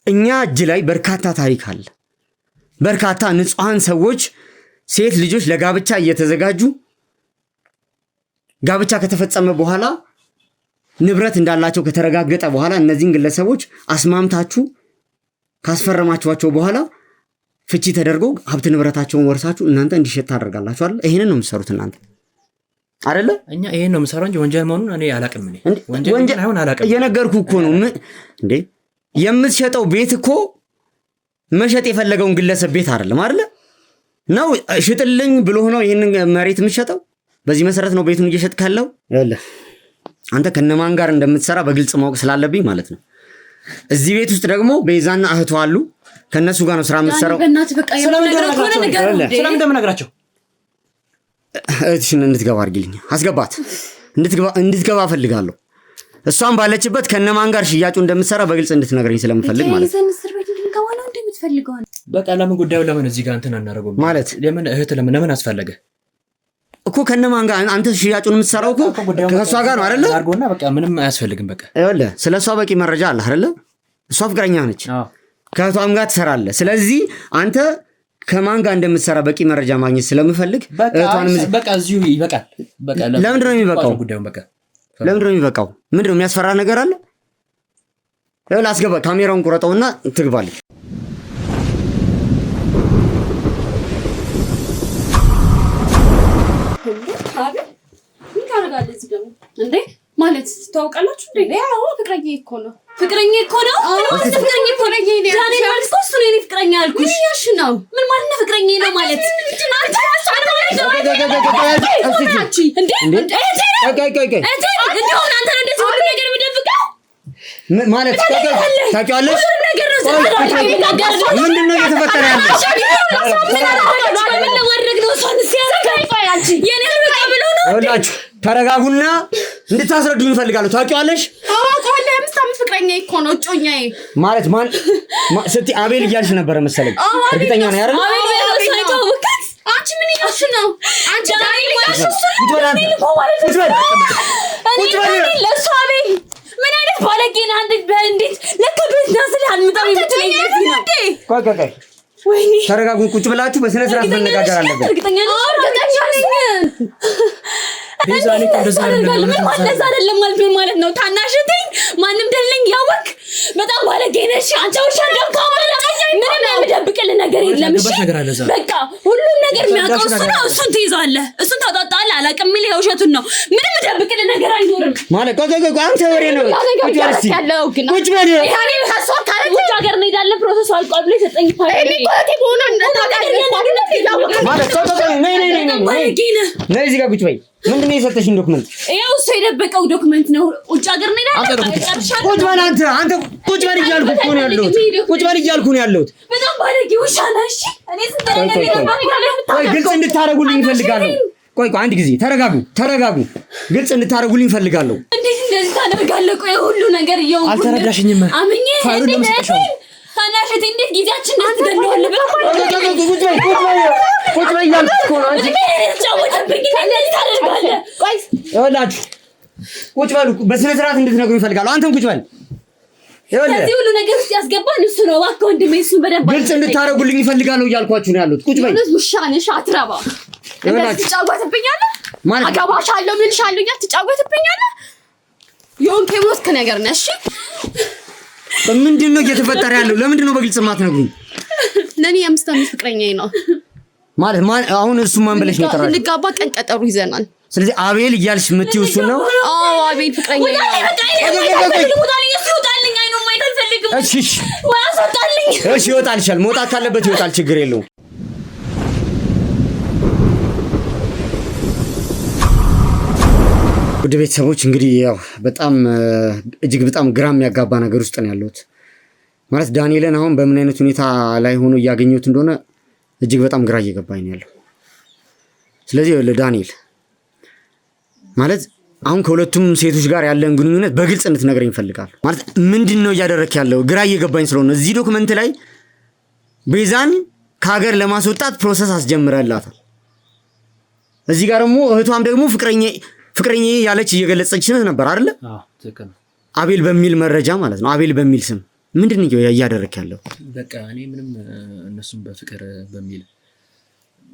እኛ እጅ ላይ በርካታ ታሪክ አለ። በርካታ ንጹሃን ሰዎች፣ ሴት ልጆች ለጋብቻ እየተዘጋጁ ጋብቻ ከተፈጸመ በኋላ ንብረት እንዳላቸው ከተረጋገጠ በኋላ እነዚህን ግለሰቦች አስማምታችሁ ካስፈረማችኋቸው በኋላ ፍቺ ተደርጎ ሀብት ንብረታቸውን ወርሳችሁ እናንተ እንዲሸጥ ታደርጋላችሁ አይደል? ይሄንን ነው የምትሰሩት እናንተ አይደለ? እኛ ይሄን ነው የምሰራው እንጂ ወንጀል መሆኑን እኔ አላቅም። ወንጀል አይሆን አላቅም። እየነገርኩህ እኮ ነው እንዴ። የምትሸጠው ቤት እኮ መሸጥ የፈለገውን ግለሰብ ቤት አይደለም አይደለ? ነው ሽጥልኝ ብሎ ነው ይሄንን መሬት የምትሸጠው። በዚህ መሰረት ነው ቤቱን እየሸጥክ ያለው። ይኸውልህ አንተ ከነማን ጋር እንደምትሰራ በግልጽ ማወቅ ስላለብኝ ማለት ነው። እዚህ ቤት ውስጥ ደግሞ ቤዛና እህቷ አሉ። ከነሱ ጋር ነው ስራ የምትሰራው። ስለምን እንደምነግራቸው እህትሽን እንድትገባ አድርጊልኝ፣ አስገባት፣ እንድትገባ እፈልጋለሁ። እሷን ባለችበት ከነማን ጋር ሽያጩ እንደምትሰራ በግልጽ እንድትነግረኝ ስለምፈልግ ማለት ነው። በቃ ለምን ጉዳዩ ለምን እዚህ ጋር እንትን አናደርገው ማለት ለምን እህት ለምን አስፈለገ እኮ ከነማን ጋር አንተ ሽያጩን የምትሰራው እኮ ከእሷ ጋር ነው አይደለ? አድርጎና በቃ ምንም አያስፈልግም። በቃ ይኸውልህ ስለ እሷ በቂ መረጃ አለ አይደለ? እሷ ፍቅረኛ ነች፣ ከእህቷም ጋር ትሰራለህ። ስለዚህ አንተ ከማን ጋር እንደምትሰራ በቂ መረጃ ማግኘት ስለምፈልግ እህቷን በቃ እዚሁ ይበቃል። በቃ ለምንድን ነው የሚበቃው? ጉዳዩን በቃ ለምንድን ነው የሚበቃው? ምንድን ነው የሚያስፈራ ነገር አለ? ይኸውልህ አስገባ፣ ካሜራውን ቁረጠውና ትግባለህ። እንዴ ማለት ታውቃላችሁ እንዴ? ያው ፍቅረኛ እኮ ነው። ፍቅረኛ እኮ ነው። ማለት ፍቅረኛ እኮ ነው። ዳኒ ማለት እኮ እሱ ነው የኔ ፍቅረኛ አልኩሽ። ምን ያሽ ነው? ምን ማለት ነው ፍቅረኛ ነው ማለት? አንተ አሳን ማለት ነው። እንዴ እንደው እናንተ ነው እንደዚህ ሁሉ ነገር የሚደብቀው ማለት ታውቂዋለሽ? ምንድን ነው እየተፈጠረ ያለው? ይኸውላችሁ ተረጋጉና እንድታስረዱኝ እፈልጋለሁ። ታውቂዋለሽ? ታውቃለህ? 5 ዓመት ፍቅረኛ እኮ ነው እጮኛዬ። ማለት ማን ስትይ አቤል እያልሽ ነበረ መሰለኝ። እርግጠኛ ነኝ አይደል? አንቺ ምን እያልሽ ነው? አንቺ ዳኒ ማለት ነው። ለእሱ አቤል ምን አይነት ባለጌ ነህ አንተ! በእንዴት ለካ ቤት ናስል አልመጣም የምትለኝ ለዚህ ነው። ቆይ ወይኔ ተረጋጉ። ቁጭ ብላችሁ በስነ ስርዓት መነጋገር አለበት። እርግጠኛ ነኝ። አይደለም ማለት ነው። ታናሽተኝ ማንም ደለኝ ያወቅ በጣም ባለጌ ነሽ አንቺ። አውሻ ደምካ ማለት ምንም የምደብቅልህ ነገር የለም። እሺ በቃ ሁሉም ነገር የሚያውቀው እሱ ነው። እሱን ትይዛለህ፣ እሱን ታጣጣለህ አላውቅም የሚል የውሸቱን ነው። ምንም ደብቅል ነገር አይኖርም ማለት አንተ ወሬ ነው። ቁጭ በል እስኪ ቁጭ በል። ውጭ ሀገር እንሄዳለን ፕሮሰሱ አልቋል ብሎ የሰጠኝ ነይ እዚህ ጋር ቁጭ በይ። ምንድን ነው የሰጠሽኝ ዶክመንት? ይኸው እሱ የደበቀው ዶክመንት ነው። ውጭ ሀገር እንሄዳለን። ቁጭ በል አንተ ቁጭ በል እያልኩ እኮ ነው ያለሁት። ቁጭ በል እያልኩ ነው ያለሁት። በጣም ባለጌ ውሻ ነህ። እሺ እኔ ቆይ ግልጽ እንድታረጉልኝ እፈልጋለሁ። ቆይ አንድ ጊዜ ተረጋጉ። ግልጽ እንድታረጉልኝ እፈልጋለሁ። እንዴት እንደዚህ ታደርጋለህ? ቆይ ሁሉ ነገር እየሆንኩ አልተረዳሽኝም። አምኜ ፋይሉን ለመስጠሻው ታናሽቴ እንዴት ጊዜያችን እንዳትገለዋለህ? ቁጭ በይ እያልኩ እኮ ነው። አንቺ ተጫወተብኝ። እንደዚህ ታደርጋለህ? ቆይ ይኸውላችሁ ቁጭ በሉ። በስነ ስርዓት እንድትነግሩኝ እፈልጋለሁ። አንተም ቁጭ በል። ከዚህ ሁሉ ነገር ውስጥ ያስገባን እሱ ነው። እባክህ ወንድሜ እሱን በደንብ ግልጽ እንድታረጉልኝ እፈልጋለሁ እያልኳችሁ ነው ያሉት። ቁጭ በይ። ውሻ ነሽ፣ አትረባ። እንደዚህ ትጫወትብኛለህ? አገባሻለሁ፣ ምንሻለሁ እያልክ ትጫወትብኛለህ? የሆንክ የሞትክ ነገር ነህ። እሺ ምንድን ነው እየተፈጠረ ያለው? ለምንድን ነው በግልጽ የማትነግሩኝ? ለእኔ የ5 ዓመት ፍቅረኛዬ ነው ማለት አሁን እሱ ማን ብለሽ ነው የጠራሽው? ልጋባ ቀን ቀጠሩ ይዘናል። ስለዚህ አቤል እያልሽ የምትይው እሱን ነው? አዎ አቤል ፍቅረኛዬ ነው። እሺ ይወጣልሻል። መውጣት ካለበት ይወጣል፣ ችግር የለውም። ውድ ቤተሰቦች እንግዲህ ያው በጣም እጅግ በጣም ግራ የሚያጋባ ነገር ውስጥ ነው ያለሁት። ማለት ዳንኤልን አሁን በምን አይነት ሁኔታ ላይ ሆኖ እያገኘሁት እንደሆነ እጅግ በጣም ግራ እየገባኝ ነው ያለው። ስለዚህ ለዳንኤል ማለት አሁን ከሁለቱም ሴቶች ጋር ያለን ግንኙነት በግልጽ እንድትነግረኝ እፈልጋለሁ። ማለት ምንድን ነው እያደረክ ያለው? ግራ እየገባኝ ስለሆነ እዚህ ዶክመንት ላይ ቤዛን ከሀገር ለማስወጣት ፕሮሰስ አስጀምረላታል። እዚህ ጋር ደግሞ እህቷም ደግሞ ፍቅረኛ ያለች እየገለጸች ነበር አይደለ? አዎ ትክክል። አቤል በሚል መረጃ ማለት ነው። አቤል በሚል ስም ምንድን ነው እያደረክ ያለው? በቃ እኔ ምንም እነሱም በፍቅር በሚል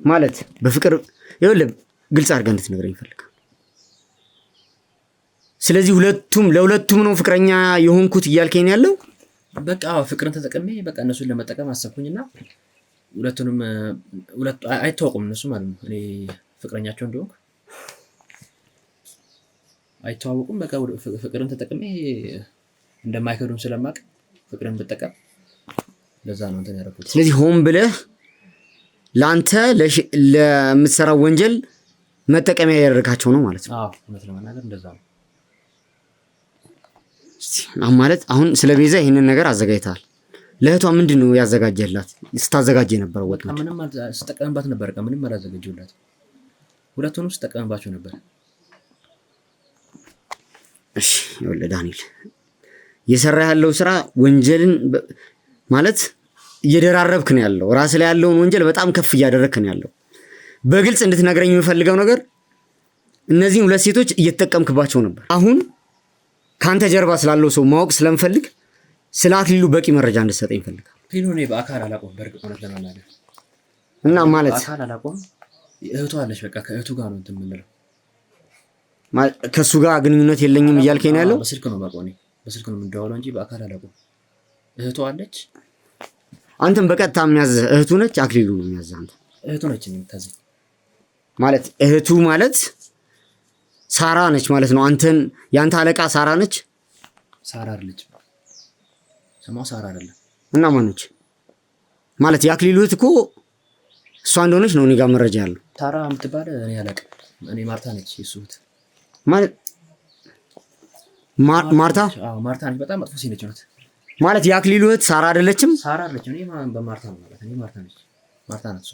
ማለት በፍቅር ይኸውልህ ግልጽ አድርገህ እንድትነግረኝ እፈልጋለሁ። ስለዚህ ለሁለቱም ነው ፍቅረኛ የሆንኩት እያልከኝ ያለው? በቃ ፍቅርን ተጠቅሜ በቃ እነሱን ለመጠቀም አሰብኩኝና ሁለቱንም አይተዋወቁም እነሱ ማለት ነው። እኔ ፍቅረኛቸው እንደሆንኩ አይተዋወቁም። በቃ ፍቅርን ተጠቅሜ እንደማይከዱም ስለማቅ ፍቅርን ብጠቀም ለዛ ነው እንትን ያደረኩት። ስለዚህ ሆን ብለህ ለአንተ ለምትሰራው ወንጀል መጠቀሚያ ያደረጋቸው ነው ማለት ነው? አዎ እውነት ለመናገር እንደዛ ነው። ማለት አሁን ስለ ቤዛ ይሄንን ነገር አዘጋጅተሃል። ለእህቷ ምንድን ነው ያዘጋጀላት? ስታዘጋጀ የነበረው ወጥ ነው? ምንም ስጠቀምባት ነበር። በቃ ምንም አላዘጋጀሁላት። ሁለቱንም ስጠቀምባቸው ነበር። እሺ ይኸውልህ ዳንኤል እየሰራ ያለው ስራ ወንጀልን ማለት እየደራረብክ ነው ያለው። ራስ ላይ ያለውን ወንጀል በጣም ከፍ እያደረግክ ነው ያለው። በግልጽ እንድትነግረኝ የምፈልገው ነገር እነዚህን ሁለት ሴቶች እየተጠቀምክባቸው ነበር። አሁን ካንተ ጀርባ ስላለው ሰው ማወቅ ስለምፈልግ ስለ አክሊሉ በቂ መረጃ እንድትሰጠኝ እፈልጋለሁ። አክሊሉ እኔ በአካል አላውቀውም። በእርግጥ እውነት ለመናገር እና ማለት በአካል አላውቀውም። እህቱ አለች። በቃ ከእህቱ ጋር ነው እንትን የምንለው። ከእሱ ጋር ግንኙነት የለኝም እያልከኝ ነው ያለው? በስልክ ነው የማውቀው። እኔ በስልክ ነው የምንደዋወለው እንጂ በአካል አላውቀውም። እህቱ አለች። አንተም በቀጥታ የሚያዝህ እህቱ ነች? አክሊሉ ነው የሚያዝህ አንተ? እህቱ ነች የምታዘኝ። ማለት እህቱ ማለት ሳራ ነች ማለት ነው? ያንተ አለቃ ሳራ ነች? ሳራ አይደለች። ስሟ ሳራ አይደለም። እና ማን ነች? ማለት የአክሊሉ እህት እኮ እሷ እንደሆነች ነው እኔ ጋር መረጃ ያለው። ታራ የምትባል እኔ አላውቅም። እኔ ማርታ ነች የእሱ እህት። ማለት ማርታ? አዎ ማርታ ነች። በጣም መጥፎ ሴት ነች። እውነት ማለት የአክሊሉ እህት ሳራ አይደለችም? ሳራ አይደለችም። እኔ በማርታ ነው ማለት። እኔ ማርታ ነች። ማርታ ናት እሷ።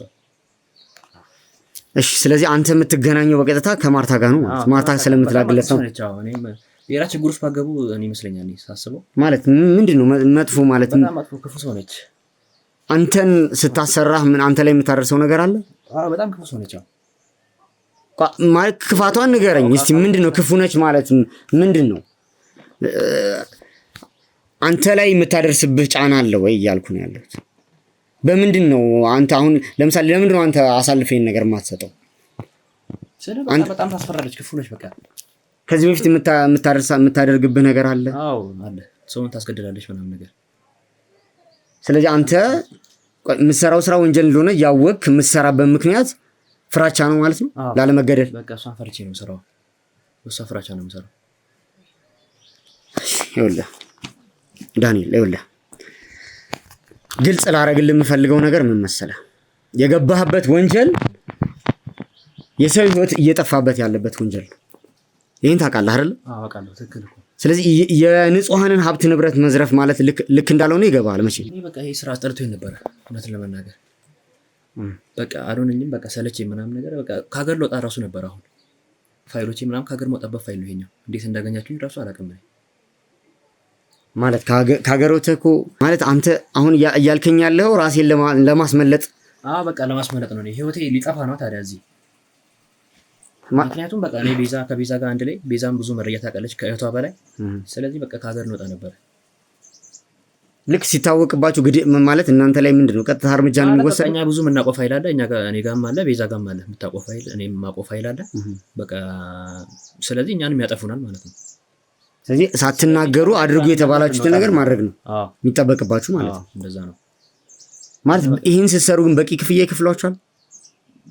እሺ ስለዚህ አንተ የምትገናኘው በቀጥታ ከማርታ ጋር ነው ማለት? ማርታ ስለምትላግለት ነው? ሌላ ችግር ውስጥ ባገቡ እኔ ይመስለኛል ሳስበው። ማለት ምንድን ነው መጥፎ ማለት? በጣም መጥፎ ክፉ ሰው ነች። አንተን ስታሰራህ ምን አንተ ላይ የምታደርሰው ነገር አለ? አዎ በጣም ክፉ ሰው ነች። ማለት ክፋቷን ንገረኝ እስቲ። ምንድን ነው ክፉ ነች ማለት ምንድን ነው? አንተ ላይ የምታደርስብህ ጫና አለ ወይ እያልኩ ነው ያለሁት። በምንድን ነው አንተ አሁን ለምሳሌ ለምንድን ነው አንተ አሳልፈኝ ነገር የማትሰጠው? በጣም ታስፈራለች። ክፉ ነች በቃ። ከዚህ በፊት የምታደርግብህ ነገር አለ? አዎ አለ። ሰውን ታስገድላለች ምናምን ነገር። ስለዚህ አንተ የምትሰራው ስራ ወንጀል እንደሆነ ያወቅህ የምትሰራበት ምክንያት ፍራቻ ነው ማለት ነው ላለመገደል። በቃ እሷን ፈርቼ ነው የምሰራው። እሷ ፍራቻ ነው የምሰራው። ይኸውልህ ዳንኤል፣ ይኸውልህ ግልጽ ላደርግልህ የምፈልገው ነገር ምን መሰለህ? የገባህበት ወንጀል የሰው ህይወት እየጠፋበት ያለበት ወንጀል ነው። ይህን ታውቃለህ አይደል? አውቃለሁ። ትክክል እኮ። ስለዚህ የንጹሐንን ሀብት ንብረት መዝረፍ ማለት ልክ እንዳልሆነ ይገባሃል መቼ። እኔ በቃ ይሄ ስራ አስጠልቶኝ ነበረ እውነትን ለመናገር በቃ አልሆነኝም። በቃ ሰለቸኝ ምናምን ነገር በቃ ከሀገር ልወጣ ራሱ ነበር። አሁን ፋይሎቼ ምናምን ከሀገር መውጣበት ፋይል ነው ይሄኛው። እንዴት እንዳገኛችሁኝ ራሱ አላውቅም ማለት ከሀገር ወጥተህ እኮ ማለት አንተ አሁን እያልከኝ ያለው ራሴን ለማስመለጥ በቃ ለማስመለጥ ነው። ህይወቴ ሊጠፋ ነው ታዲያ እዚህ። ምክንያቱም በቃ እኔ ከቤዛ ጋር አንድ ላይ ቤዛም ብዙ መረጃ ታውቃለች ከእህቷ በላይ። ስለዚህ በቃ ከሀገር እንወጣ ነበር። ልክ ሲታወቅባችሁ ግድ ማለት እናንተ ላይ ምንድነው ቀጥታ እርምጃ ነው የሚወሰደው? እኛ ብዙ የምናውቀው ፋይል አለ እኔ ጋርም አለ ቤዛ ጋርም አለ የምታውቀው ፋይል፣ እኔም የማውቀው ፋይል አለ በቃ። ስለዚህ እኛንም ያጠፉናል ማለት ነው። ስለዚህ ሳትናገሩ አድርጉ የተባላችሁትን ነገር ማድረግ ነው የሚጠበቅባችሁ ማለት ነው። እንደዛ ነው ማለት። ይህን ስትሰሩ ግን በቂ ክፍያ ይከፍሏችኋል?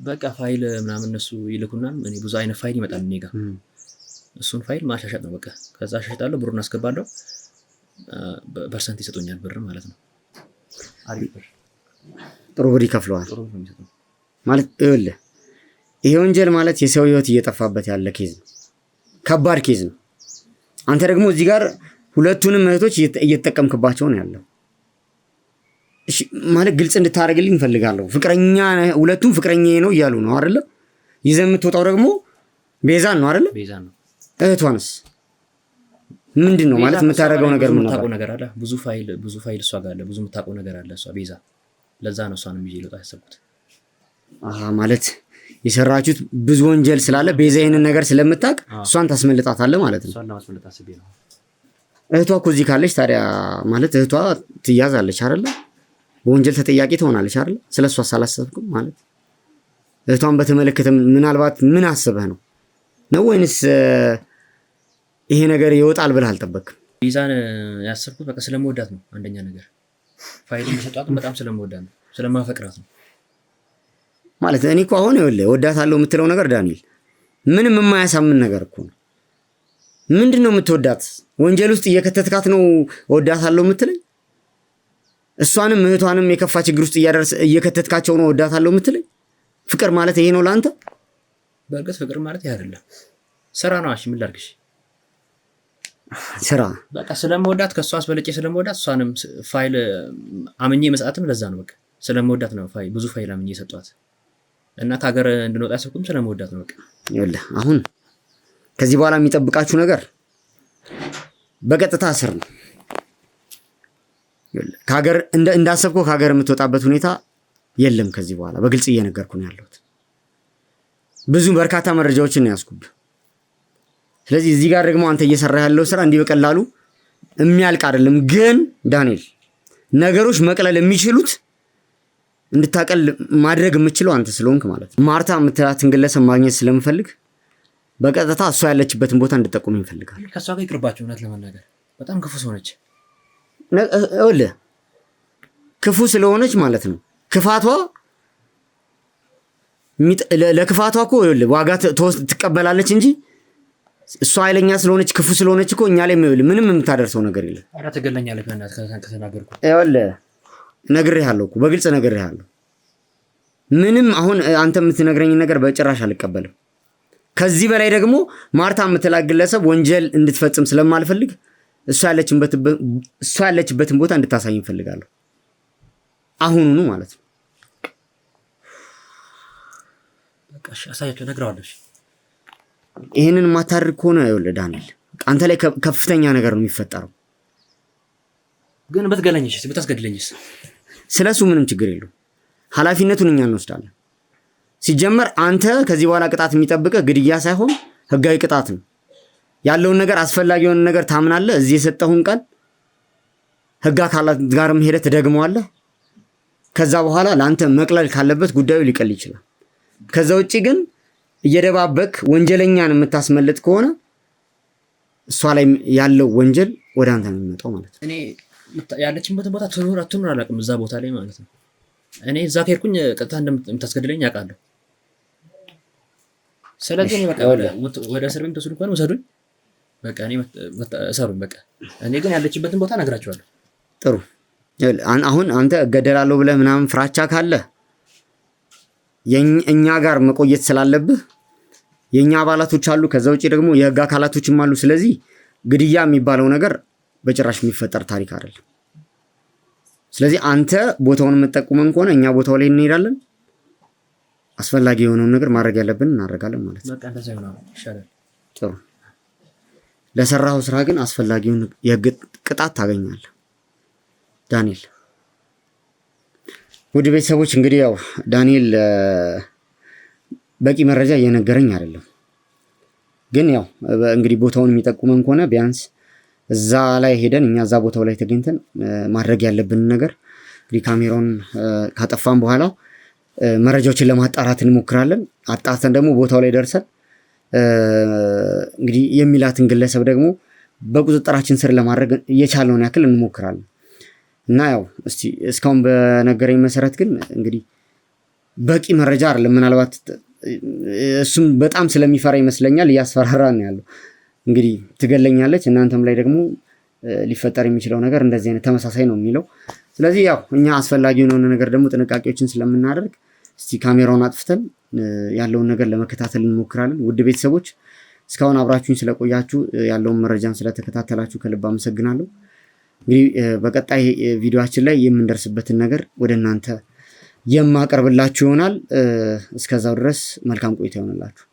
በቃ ፋይል ምናምን እነሱ ይልኩናል። እኔ ብዙ አይነት ፋይል ይመጣል እኔ ጋር። እሱን ፋይል ማሻሻጥ ነው በቃ። ከዛ አሻሽጣለሁ፣ ብሩን አስገባለሁ፣ በፐርሰንት ይሰጡኛል ብር ማለት ነው። አሪፍ ብር፣ ጥሩ ብር ይከፍለዋል ማለት። ይኸውልህ ይሄ ወንጀል ማለት የሰው ህይወት እየጠፋበት ያለ ኬዝ ነው፣ ከባድ ኬዝ ነው። አንተ ደግሞ እዚህ ጋር ሁለቱንም እህቶች እየተጠቀምክባቸው ነው ያለው። እሺ ማለት ግልጽ እንድታደርግልኝ እንፈልጋለሁ። ፍቅረኛ ሁለቱም ፍቅረኛዬ ነው እያሉ ነው አይደለ? ይዘህ የምትወጣው ደግሞ ቤዛን ነው አይደለ? ቤዛን ነው። እህቷንስ ምንድን ነው ማለት የምታደርገው ነገር ምን የምታውቀው ነገር አለ? ብዙ ፋይል እሷ ጋር አለ፣ ብዙ የምታውቀው ነገር አለ እሷ ቤዛ። ለዛ ነው እሷንም ይዤ ልወጣ ያሰብኩት። ማለት የሰራችሁት ብዙ ወንጀል ስላለ ቤዛ ይሄንን ነገር ስለምታውቅ እሷን ታስመልጣታለህ ማለት ነው። እሷን ለማስመለጥ አስቤ ነው። እህቷ እኮ እዚህ ካለች ታዲያ ማለት እህቷ ትያዛለች አይደለ? በወንጀል ተጠያቂ ትሆናለች አይደል? ስለሷ አላሰብኩም ማለት እህቷን በተመለከተ ምናልባት ምን አስበህ ነው ወይንስ ይሄ ነገር ይወጣል ብለህ አልጠበቅም? ቤዛን ያሰብኩት በቃ ስለምወዳት ነው። አንደኛ ነገር ፋይል የሚሰጧት በጣም ስለምወዳት ነው፣ ስለማፈቅራት ነው ማለት። እኔ እኮ አሁን ይኸውልህ እወዳታለሁ የምትለው ነገር ዳንኤል ምንም የማያሳምን ነገር እኮ ነው። ምንድን ነው የምትወዳት? ወንጀል ውስጥ እየከተትካት ነው እወዳታለሁ የምትለኝ? እሷንም እህቷንም የከፋ ችግር ውስጥ እየከተትካቸው ነው እወዳታለሁ የምትለኝ? ፍቅር ማለት ይሄ ነው ለአንተ? በእርግጥ ፍቅር ማለት ይሄ አይደለም፣ ስራ ነው። እሺ ምን ላድርግሽ? ስራ በቃ ስለምወዳት ከሷ አስበልጬ ስለምወዳት እሷንም ፋይል አምኜ መስጠትም ለዛ ነው። በቃ ስለምወዳት ነው ብዙ ፋይል አምኜ የሰጧት እና ከሀገር እንድንወጣ ያሰብኩም ስለምወዳት ነው። በቃ ይኸውልህ አሁን ከዚህ በኋላ የሚጠብቃችሁ ነገር በቀጥታ እስር ነው። ከሀገር እንዳሰብከው ከሀገር የምትወጣበት ሁኔታ የለም ከዚህ በኋላ። በግልጽ እየነገርኩ ነው ያለሁት። ብዙ በርካታ መረጃዎችን ነው ያስኩብህ። ስለዚህ እዚህ ጋር ደግሞ አንተ እየሰራ ያለው ስራ እንዲህ በቀላሉ የሚያልቅ አይደለም። ግን ዳንኤል ነገሮች መቅለል የሚችሉት እንድታቀል ማድረግ የምችለው አንተ ስለሆንክ ማለት ነው። ማርታ የምትላትን ግለሰብ ማግኘት ስለምፈልግ በቀጥታ እሷ ያለችበትን ቦታ እንድጠቁም ይፈልጋል። ከሷ ጋር ይቅርባችሁ። እውነት ለመናገር በጣም ክፉ ሰው ነች። ይኸውልህ ክፉ ስለሆነች ማለት ነው ክፋቷ ለክፋቷ እኮ ይኸውልህ ዋጋ ትቀበላለች እንጂ እሷ ኃይለኛ ስለሆነች ክፉ ስለሆነች እኮ እኛ ላይ ምንም የምታደርሰው ነገር የለም። ኧረ ትገለኛለህ ከተናገርኩ። ይኸውልህ ነግሬሃለሁ እኮ በግልጽ ነግሬሃለሁ። ምንም አሁን አንተ የምትነግረኝ ነገር በጭራሽ አልቀበልም። ከዚህ በላይ ደግሞ ማርታ የምትላት ግለሰብ ወንጀል እንድትፈጽም ስለማልፈልግ እሷ ያለችበትን ቦታ እንድታሳይ እንፈልጋለሁ። አሁኑኑ ማለት ነው። በቃ እሺ አሳያቸው፣ ነግረዋለሽ። ይሄንን ማታደርግ ከሆነ ይኸውልህ ዳንኤል አንተ ላይ ከፍተኛ ነገር ነው የሚፈጠረው። ግን ብታስገድለኝስ? ስለሱ ምንም ችግር የለውም። ኃላፊነቱን እኛ እንወስዳለን። ሲጀመር አንተ ከዚህ በኋላ ቅጣት የሚጠብቅህ ግድያ ሳይሆን ህጋዊ ቅጣት ነው። ያለውን ነገር አስፈላጊ የሆነ ነገር ታምናለህ። እዚህ የሰጠሁን ቃል ህግ አካላት ጋርም ሄደህ ትደግመዋለህ። ከዛ በኋላ ለአንተ መቅለል ካለበት ጉዳዩ ሊቀል ይችላል። ከዛ ውጪ ግን እየደባበክ ወንጀለኛን የምታስመልጥ ከሆነ እሷ ላይ ያለው ወንጀል ወደ አንተ ነው የሚመጣው ማለት ነው። እኔ ያለችበትን ቦታ ትኑር አላውቅም፣ እዛ ቦታ ላይ ማለት ነው። እኔ እዛ ከሄድኩኝ ቀጥታ እንደምታስገድለኝ አውቃለሁ። ስለዚህ እኔ በቃ ወደ እስር ቤት ተወስዱ እንኳን ወሰዱኝ። በቃ እኔ እሰሩኝ በቃ። እኔ ግን ያለችበትን ቦታ ነግራቸዋለሁ። ጥሩ። አሁን አንተ እገደላለሁ ብለህ ምናምን ፍራቻ ካለ እኛ ጋር መቆየት ስላለብህ የኛ አባላቶች አሉ፣ ከዛ ውጪ ደግሞ የህግ አካላቶችም አሉ። ስለዚህ ግድያ የሚባለው ነገር በጭራሽ የሚፈጠር ታሪክ አይደለም። ስለዚህ አንተ ቦታውን የምትጠቁመን ከሆነ እኛ ቦታው ላይ እንሄዳለን፣ አስፈላጊ የሆነውን ነገር ማድረግ ያለብን እናደርጋለን ማለት ነው። በቃ እንደዛ ይሻላል። ጥሩ። ለሰራው ስራ ግን አስፈላጊውን የህግ ቅጣት ታገኛለህ ዳንኤል። ውድ ቤተሰቦች እንግዲህ ያው ዳንኤል በቂ መረጃ እየነገረኝ አይደለም፣ ግን ያው እንግዲህ ቦታውን የሚጠቁመን ከሆነ ቢያንስ እዛ ላይ ሄደን እኛ እዛ ቦታው ላይ ተገኝተን ማድረግ ያለብን ነገር እንግዲህ ካሜራውን ካጠፋን በኋላ መረጃዎችን ለማጣራት እንሞክራለን። አጣርተን ደግሞ ቦታው ላይ ደርሰን እንግዲህ የሚላትን ግለሰብ ደግሞ በቁጥጥራችን ስር ለማድረግ የቻልነውን ያክል እንሞክራለን። እና ያው እስቲ እስካሁን በነገረኝ መሰረት ግን እንግዲህ በቂ መረጃ አይደለም። ምናልባት እሱም በጣም ስለሚፈራ ይመስለኛል እያስፈራራ ነው ያለው። እንግዲህ ትገለኛለች፣ እናንተም ላይ ደግሞ ሊፈጠር የሚችለው ነገር እንደዚህ አይነት ተመሳሳይ ነው የሚለው። ስለዚህ ያው እኛ አስፈላጊ የሆነ ነገር ደግሞ ጥንቃቄዎችን ስለምናደርግ እስቲ ካሜራውን አጥፍተን ያለውን ነገር ለመከታተል እንሞክራለን። ውድ ቤተሰቦች እስካሁን አብራችሁኝ ስለቆያችሁ ያለውን መረጃን ስለተከታተላችሁ ከልብ አመሰግናለሁ። እንግዲህ በቀጣይ ቪዲዮአችን ላይ የምንደርስበትን ነገር ወደ እናንተ የማቀርብላችሁ ይሆናል። እስከዛው ድረስ መልካም ቆይታ ይሆንላችሁ።